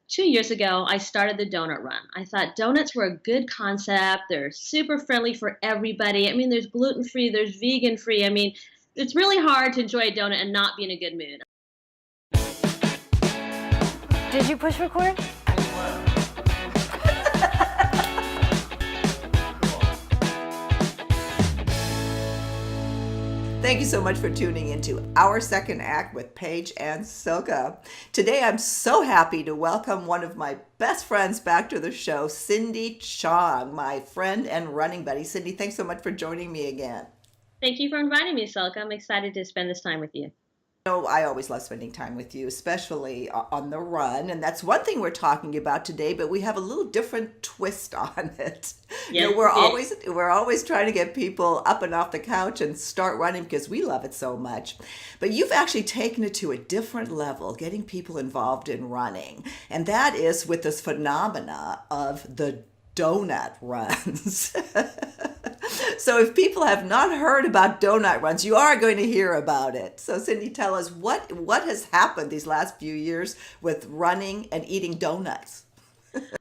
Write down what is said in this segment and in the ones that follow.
2 years ago, I started the donut run. I thought donuts were a good concept. They're super friendly for everybody. I mean, there's gluten free, there's vegan free. I mean, it's really hard to enjoy a donut and not be in a good mood. Did you push record? Thank you so much for tuning into our second act with Paige and Silka. Today I'm so happy to welcome one of my best friends back to the show, Cindy Chong, my friend and running buddy. Cindy, thanks so much for joining me again. Thank you for inviting me, Selka. I'm excited to spend this time with you. I always love spending time with you, especially on the run. And that's one thing we're talking about today, but we have a little different twist on it. Yes, We're always trying to get people up and off the couch and start running because we love it so much. But you've actually taken it to a different level, getting people involved in running. And that is with this phenomena of the donut runs. So if people have not heard about donut runs, you are going to hear about it. So Cindy, tell us what has happened these last few years with running and eating donuts.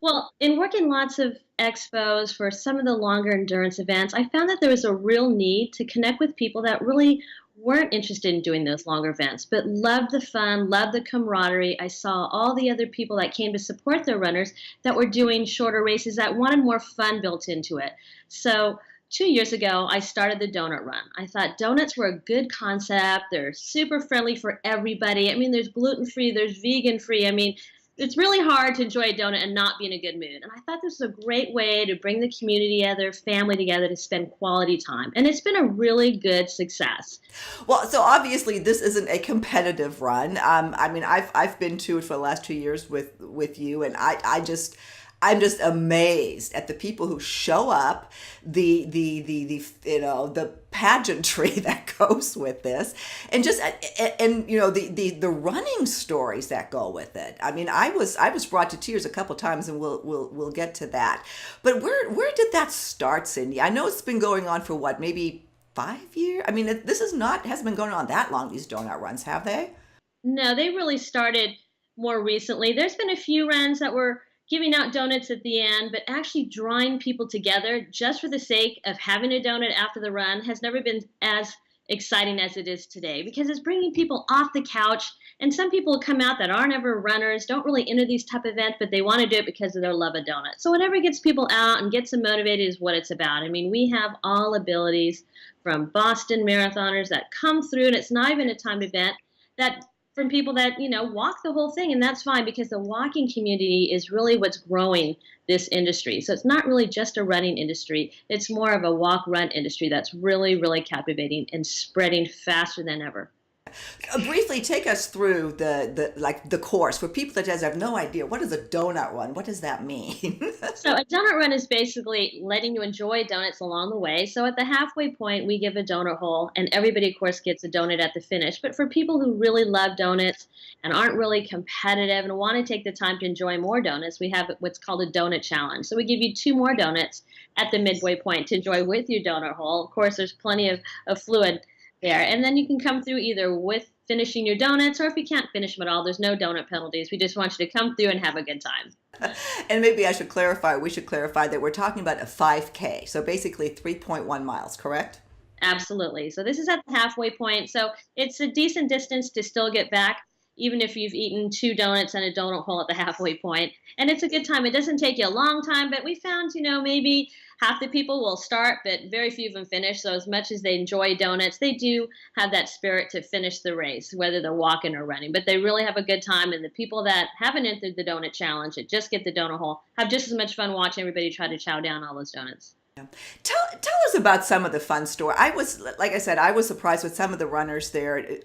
Well, in working lots of expos for some of the longer endurance events, I found that there was a real need to connect with people that really weren't interested in doing those longer events, but loved the fun, loved the camaraderie. I saw all the other people that came to support their runners that were doing shorter races that wanted more fun built into it. So 2 years ago, I started the donut run. I thought donuts were a good concept. They're super friendly for everybody. I mean, there's gluten free, there's vegan free. I mean, it's really hard to enjoy a donut and not be in a good mood. And I thought this was a great way to bring the community together, family together, to spend quality time. And it's been a really good success. Well, so obviously this isn't a competitive run. I mean, I've been to it for the last 2 years with you, and I'm just amazed at the people who show up, the pageantry that goes with this, and the running stories that go with it. I mean, I was brought to tears a couple times, and we'll get to that. But where did that start, Cindy? I know it's been going on for what, maybe 5 years? I mean, hasn't been going on that long, these donut runs, have they? No, they really started more recently. There's been a few runs that were giving out donuts at the end, but actually drawing people together just for the sake of having a donut after the run has never been as exciting as it is today, because it's bringing people off the couch. And some people come out that aren't ever runners, don't really enter these type of events, but they want to do it because of their love of donuts. So whatever gets people out and gets them motivated is what it's about. I mean, we have all abilities, from Boston marathoners that come through, and it's not even a timed event, that from people that, walk the whole thing. And that's fine, because the walking community is really what's growing this industry. So it's not really just a running industry. It's more of a walk-run industry that's really, really captivating and spreading faster than ever. Briefly take us through the course for people that just have no idea. What is a donut run? What does that mean? So a donut run is basically letting you enjoy donuts along the way. So at the halfway point, we give a donut hole, and everybody, of course, gets a donut at the finish. But for people who really love donuts and aren't really competitive and want to take the time to enjoy more donuts, we have what's called a donut challenge. So we give you 2 more donuts at the midway point to enjoy with your donut hole. Of course, there's plenty of fluid there. And then you can come through either with finishing your donuts, or if you can't finish them at all, there's no donut penalties. We just want you to come through and have a good time. And maybe we should clarify that we're talking about a 5K. So basically 3.1 miles, correct? Absolutely. So this is at the halfway point. So it's a decent distance to still get back, even if you've eaten 2 donuts and a donut hole at the halfway point. And it's a good time. It doesn't take you a long time, but we found, maybe half the people will start, but very few of them finish. So as much as they enjoy donuts, they do have that spirit to finish the race, whether they're walking or running. But they really have a good time. And the people that haven't entered the donut challenge, that just get the donut hole, have just as much fun watching everybody try to chow down all those donuts. Tell us about some of the fun story. Like I said, I was surprised with some of the runners there.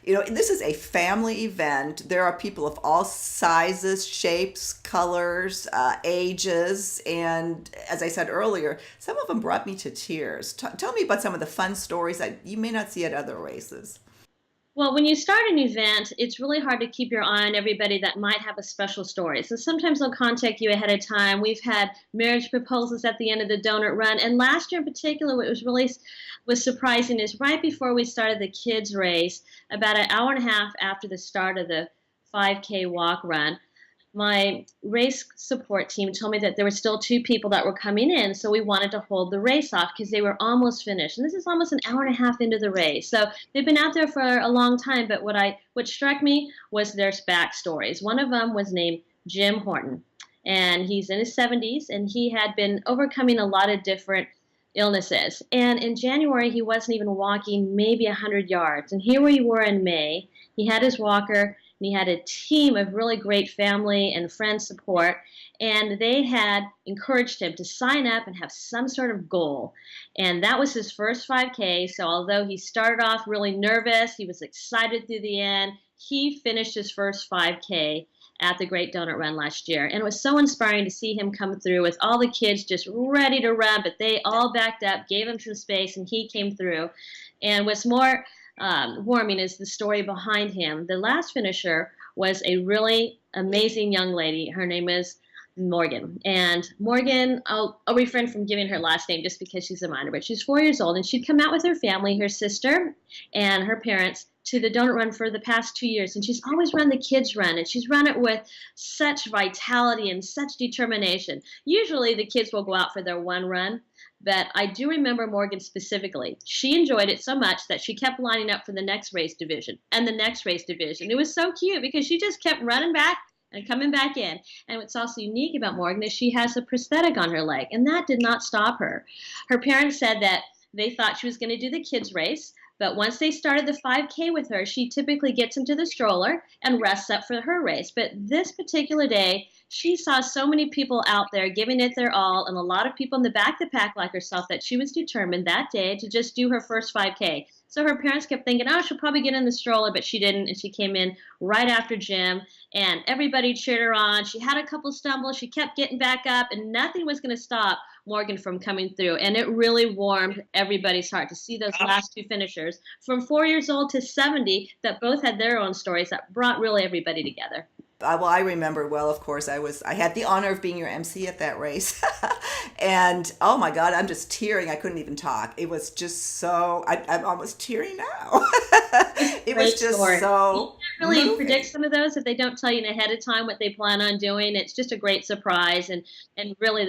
This is a family event. There are people of all sizes, shapes, colors, ages, and as I said earlier, some of them brought me to tears. Tell me about some of the fun stories that you may not see at other races. Well, when you start an event, it's really hard to keep your eye on everybody that might have a special story. So sometimes they'll contact you ahead of time. We've had marriage proposals at the end of the donut run. And last year in particular, what was surprising is right before we started the kids race, about an hour and a half after the start of the 5K walk run, my race support team told me that there were still two people that were coming in, so we wanted to hold the race off because they were almost finished. And this is almost an hour and a half into the race, so they've been out there for a long time. But what struck me was their backstories. One of them was named Jim Horton, and he's in his 70s, and he had been overcoming a lot of different illnesses. And in January, he wasn't even walking maybe 100 yards. And here we were in May. He had his walker, and he had a team of really great family and friend support, and they had encouraged him to sign up and have some sort of goal. And that was his first 5K. So although he started off really nervous, he was excited through the end. He finished his first 5K at the Great Donut Run last year. And it was so inspiring to see him come through with all the kids just ready to run, but they all backed up, gave him some space, and he came through. And what's more warming is the story behind him. The last finisher was a really amazing young lady. Her name is Morgan. And Morgan, I'll refrain from giving her last name just because she's a minor, but she's 4 years old, and she'd come out with her family, her sister and her parents, to the donut run for the past 2 years. And she's always run the kids run, and she's run it with such vitality and such determination. Usually the kids will go out for their one run, but I do remember Morgan specifically. She enjoyed it so much that she kept lining up for the next race division and the next race division. It was so cute because she just kept running back and coming back in. And what's also unique about Morgan is she has a prosthetic on her leg, and that did not stop her. Her parents said that they thought she was going to do the kids race, but once they started the 5K with her, she typically gets into the stroller and rests up for her race. But this particular day, she saw so many people out there giving it their all, and a lot of people in the back of the pack like herself, that she was determined that day to just do her first 5K. So her parents kept thinking, oh, she'll probably get in the stroller, but she didn't, and she came in right after Jim, and everybody cheered her on. She had a couple stumbles. She kept getting back up, and nothing was going to stop Morgan from coming through. And it really warmed everybody's heart to see those last two finishers from 4 years old to 70 that both had their own stories that brought really everybody together. Well, I remember well, of course. I had the honor of being your MC at that race. And oh my God, I'm just tearing. I couldn't even talk. It was just so, I'm almost tearing now. It was just story. So You can't really moving. predict some of those if they don't tell you ahead of time what they plan on doing. It's just a great surprise. And really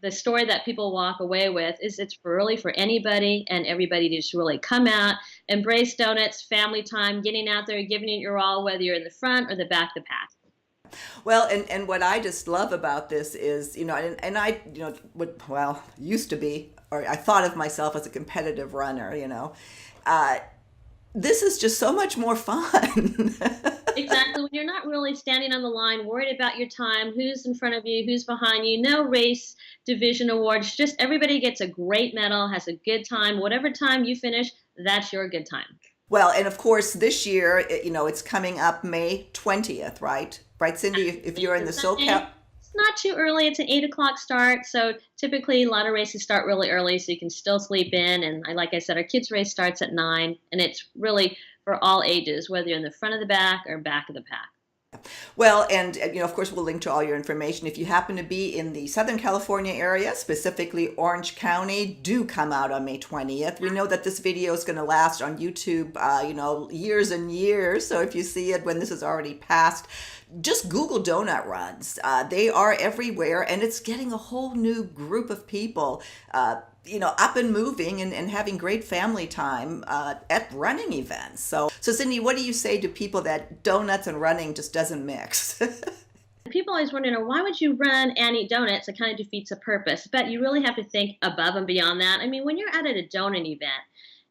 the story that people walk away with is it's really for anybody and everybody to just really come out, embrace donuts, family time, getting out there, giving it your all, whether you're in the front or the back of the pack. Well, and what I just love about this is, and I, used to be, or I thought of myself as a competitive runner, this is just so much more fun. Exactly. When you're not really standing on the line, worried about your time, who's in front of you, who's behind you, no race division awards, just everybody gets a great medal, has a good time. Whatever time you finish, that's your good time. Well, and of course, this year, it's coming up May 20th, right? Right, Cindy, if you're in the SoCal. It's not too early. It's an 8 o'clock start. So typically a lot of races start really early so you can still sleep in. And like I said, our kids race starts at 9, and it's really for all ages, whether you're in the front of the back or back of the pack. Well, and of course, we'll link to all your information. If you happen to be in the Southern California area, specifically Orange County, do come out on May 20th. We know that this video is going to last on YouTube, years and years. So if you see it when this is already passed, just Google donut runs. They are everywhere, and it's getting a whole new group of people up and moving and having great family time at running events. So Cindy, what do you say to people that donuts and running just doesn't mix? People always wonder, why would you run and eat donuts? It kind of defeats the purpose. But you really have to think above and beyond that. I mean, when you're out at a donut event,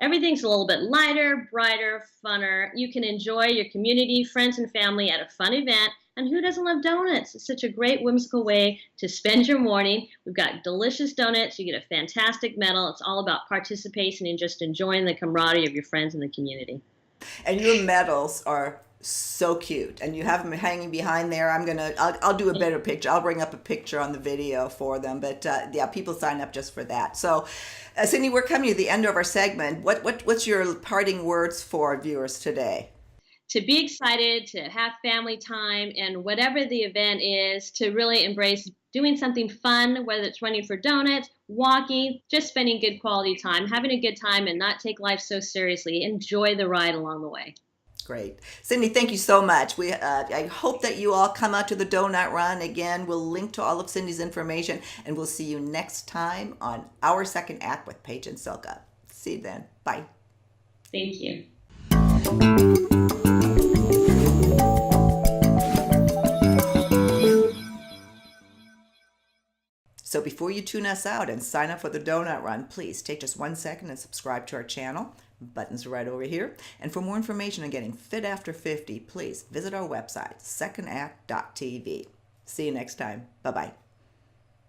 everything's a little bit lighter, brighter, funner. You can enjoy your community, friends, and family at a fun event. And who doesn't love donuts? It's such a great, whimsical way to spend your morning. We've got delicious donuts. You get a fantastic medal. It's all about participation and just enjoying the camaraderie of your friends and the community. And your medals are so cute, and you have them hanging behind there. I'll do a better picture. I'll bring up a picture on the video for them. But people sign up just for that. So, Cindy, we're coming to the end of our segment. What's your parting words for viewers today? To be excited, to have family time, and whatever the event is, to really embrace doing something fun, whether it's running for donuts, walking, just spending good quality time, having a good time, and not take life so seriously. Enjoy the ride along the way. Great. Cindy, thank you so much. I hope that you all come out to the donut run. Again, we'll link to all of Cindy's information, and we'll see you next time on Our Second Act with Paige and Silka. See you then. Bye. Thank you. So before you tune us out and sign up for the donut run, please take just 1 second and subscribe to our channel. Buttons are right over here. And for more information on getting fit after 50, please visit our website, secondact.tv. See you next time. Bye-bye.